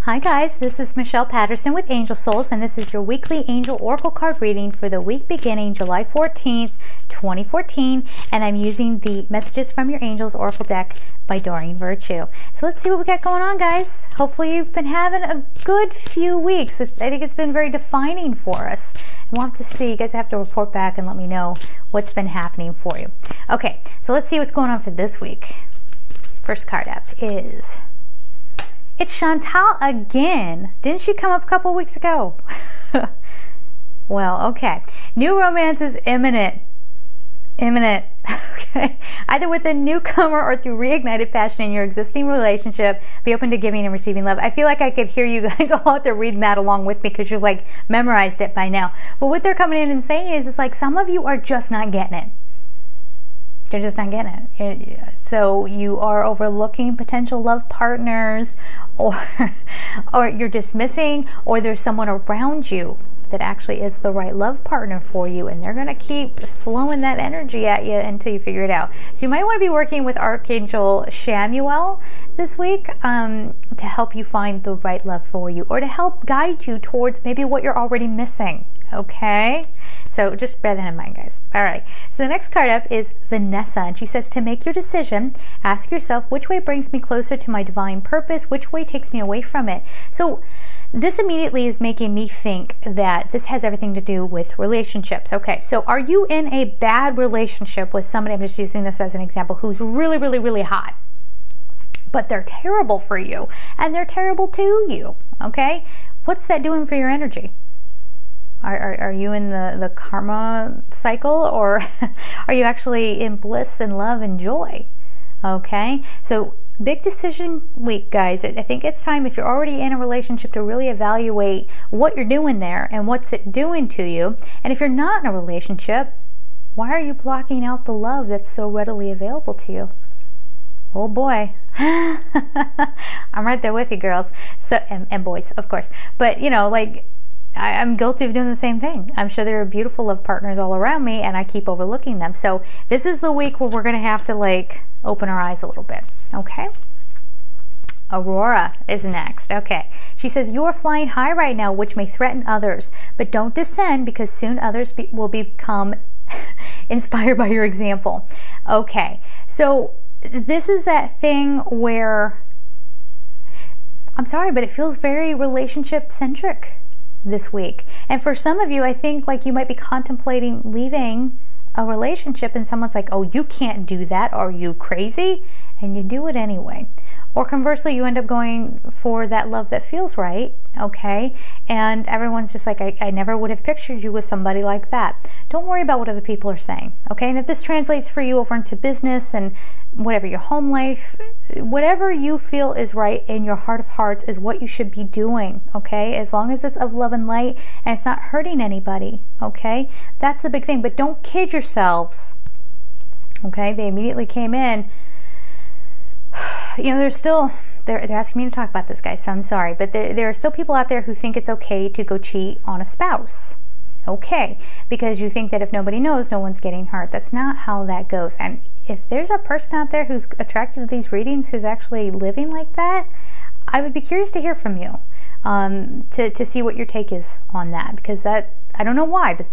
Hi guys, this is Michelle Patterson with Angel Souls, and this is your weekly Angel Oracle card reading for the week beginning July 14th, 2014, and I'm using the Messages from Your Angels Oracle deck by Doreen Virtue. So let's see what we got going on, guys. Hopefully you've been having a good few weeks. I think it's been very defining for us. We'll have to see. You guys have to report back and let me know what's been happening for you. Okay, so let's see what's going on for this week. First card up is... it's Chantal again. Didn't she come up a couple weeks ago? Well, okay. New romance is imminent. Imminent. Okay. Either with a newcomer or through reignited passion in your existing relationship. Be open to giving and receiving love. I feel like I could hear you guys all out there reading that along with me because you've like memorized it by now. But what they're coming in and saying is it's like some of you are just not getting it. You're just not getting it. So you are overlooking potential love partners, or you're dismissing, or there's someone around you that actually is the right love partner for you, and they're going to keep flowing that energy at you until you figure it out. So you might want to be working with Archangel Chamuel this week to help you find the right love for you, or to help guide you towards maybe what you're already missing. Okay, so just bear that in mind, guys. All right, so the next card up is Vanessa, and she says, to make your decision, ask yourself, which way brings me closer to my divine purpose? Which way takes me away from it? So this immediately is making me think that this has everything to do with relationships. Okay, so are you in a bad relationship with somebody, I'm just using this as an example, who's really, really, really hot, but they're terrible for you, and they're terrible to you, okay? What's that doing for your energy? Are you in the karma cycle, or are you actually in bliss and love and joy? Okay, so big decision week, guys. I think it's time, if you're already in a relationship, to really evaluate what you're doing there and what's it doing to you. And if you're not in a relationship, why are you blocking out the love that's so readily available to you? Oh boy. I'm right there with you, girls. So and boys, of course. But you know, like, I'm guilty of doing the same thing. I'm sure there are beautiful love partners all around me, and I keep overlooking them. So this is the week where we're going to have to like open our eyes a little bit. Okay. Aurora is next. Okay. She says, you are flying high right now, which may threaten others, but don't descend, because soon others will become inspired by your example. Okay. So this is that thing where, I'm sorry, but it feels very relationship centric this week. And for some of you, I think like you might be contemplating leaving a relationship, and someone's like, oh, you can't do that, are you crazy? And you do it anyway. Or conversely, you end up going for that love that feels right, okay? And everyone's just like, I never would have pictured you with somebody like that. Don't worry about what other people are saying, okay? And if this translates for you over into business and whatever, your home life, whatever you feel is right in your heart of hearts is what you should be doing, okay? As long as it's of love and light and it's not hurting anybody, okay? That's the big thing. But don't kid yourselves, okay? They immediately came in. You know, they're asking me to talk about this, guys, so I'm sorry, but there are still people out there who think it's okay to go cheat on a spouse. Okay, because you think that if nobody knows, no one's getting hurt. That's not how that goes. And if there's a person out there who's attracted to these readings who's actually living like that, I would be curious to hear from you, to see what your take is on that, because that, I don't know why, but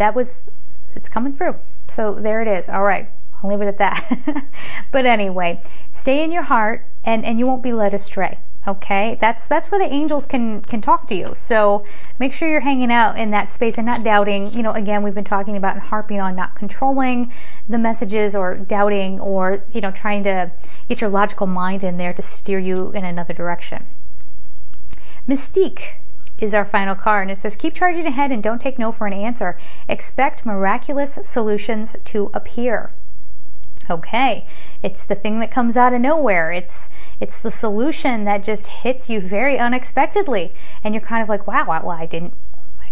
it's coming through. So there it is. All right. I'll leave it at that. But anyway, stay in your heart, and you won't be led astray. Okay, that's where the angels can talk to you. So make sure you're hanging out in that space and not doubting. You know, again, we've been talking about and harping on not controlling the messages, or doubting, or you know, trying to get your logical mind in there to steer you in another direction. Mystique is our final card, and it says, keep charging ahead and don't take no for an answer. Expect miraculous solutions to appear. Okay, it's the thing that comes out of nowhere. It's the solution that just hits you very unexpectedly, and you're kind of like, wow, well, I didn't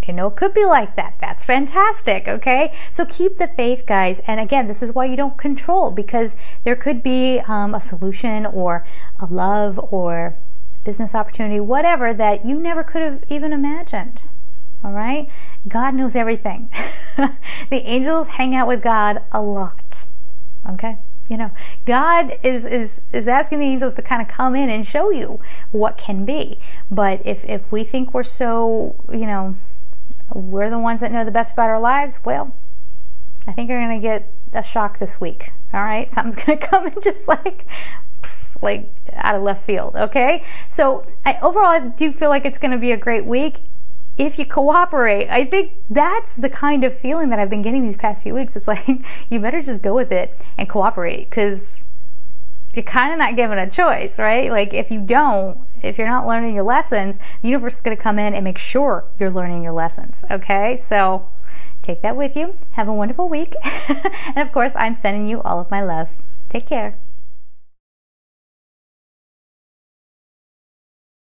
know it could be like that. That's fantastic. Okay, so keep the faith, guys. And again, this is why you don't control, because there could be a solution, or a love, or business opportunity, whatever, that you never could have even imagined. All right, God knows everything. The angels hang out with God a lot. Okay, God is asking the angels to kind of come in and show you what can be. But if we think we're so, we're the ones that know the best about our lives, well, I think you're going to get a shock this week. All right, something's going to come in just like out of left field. Okay, so overall, I do feel like it's going to be a great week if you cooperate. I think that's the kind of feeling that I've been getting these past few weeks. It's like, you better just go with it and cooperate, because you're kind of not given a choice, right? Like, if you're not learning your lessons, the universe is going to come in and make sure you're learning your lessons. Okay, so take that with you. Have a wonderful week. And of course, I'm sending you all of my love. Take care.